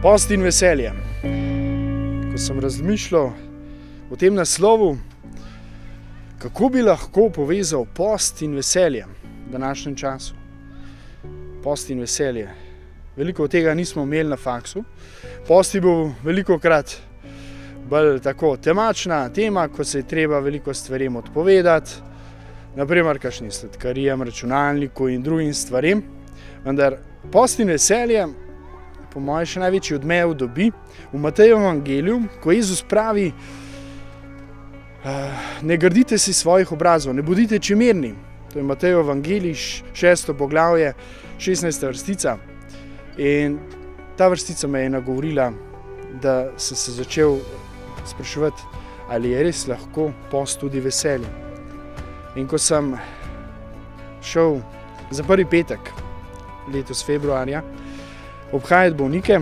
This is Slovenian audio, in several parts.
Post in veselje. Ko sem razmišljal o tem naslovu, kako bi lahko povezal post in veselje v današnjem času. Post in veselje. Veliko tega nismo imeli na faksu. Post je bil velikokrat bolj tako temačna tema, ko se je treba veliko stvarem odpovedati, naprimer kakšnim sladkarijam, računalniku in drugim stvarem. Vendar post in veselje, po mojem, še največji odmev dobi v Matejevem evangeliju, ko Jezus pravi: ne grdite si svojih obrazov, ne bodite čemerni. To je Matejev evangelij, 6. poglavje, 16. vrstica. In ta vrstica me je nagovorila, da sem se začel spraševati, ali je res lahko post tudi veselje. In ko sem šel za prvi petek letos februarja obhajati bolnike,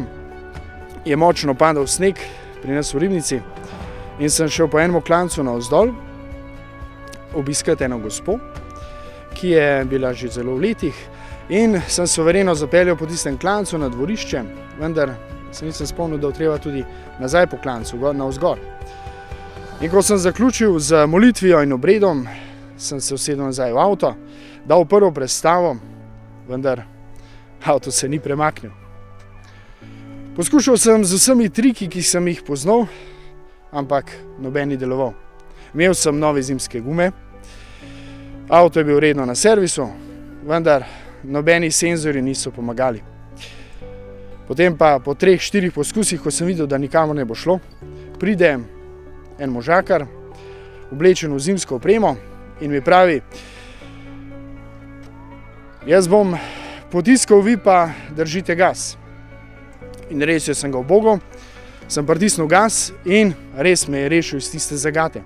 je močno padal sneg pri nas v Ribnici in sem šel po enem klancu navzdol obiskati eno gospo, ki je bila že zelo v letih, in sem suvereno zapeljal po tistem klancu na dvorišče, vendar se nisem spomnil, da je treba tudi nazaj po klancu, navzgor. In ko sem zaključil z molitvijo in obredom, sem se usedel nazaj v avto, dal prvo prestavo, vendar avto se ni premaknil. Poskušal sem z vsemi triki, ki sem jih poznal, ampak noben ni deloval. Imel sem nove zimske gume, avto je bil redno na servisu, vendar nobeni senzorji niso pomagali. Potem pa po 3-4 poskusih, ko sem videl, da nikamor ne bo šlo, pride en možakar, oblečen v zimsko opremo, in mi pravi: jaz bom potiskal, vi pa držite gas. In res, jaz sem ga ubogal, sem pritisnil gas in res me je rešil iz tiste zagate.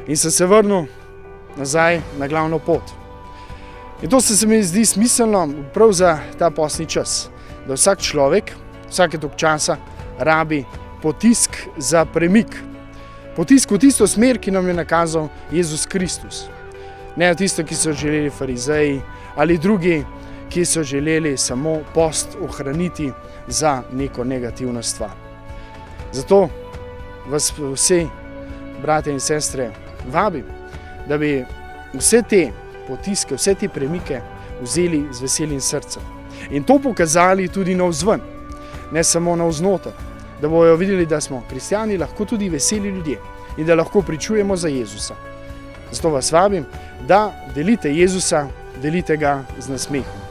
In sem se vrnil nazaj na glavno pot. In to se mi zdi smiselno prav za ta postni čas, da vsak človek, vsake toliko časa rabi potisk za premik. Potisk v tisto smer, ki nam je nakazal Jezus Kristus. Ne v tisto, ki so želeli farizeji ali drugi, ki so želeli samo post ohraniti za neko negativno stvar. Zato vas vsi, brate in sestre, vabim, da bi vse te potiske, vse te premike vzeli z veselim srcem. In to pokazali tudi navzven, ne samo navznoter, da bojo videli, da smo kristjani lahko tudi veseli ljudje in da lahko pričujemo za Jezusa. Zato vas vabim, da delite Jezusa, delite ga z nasmehom.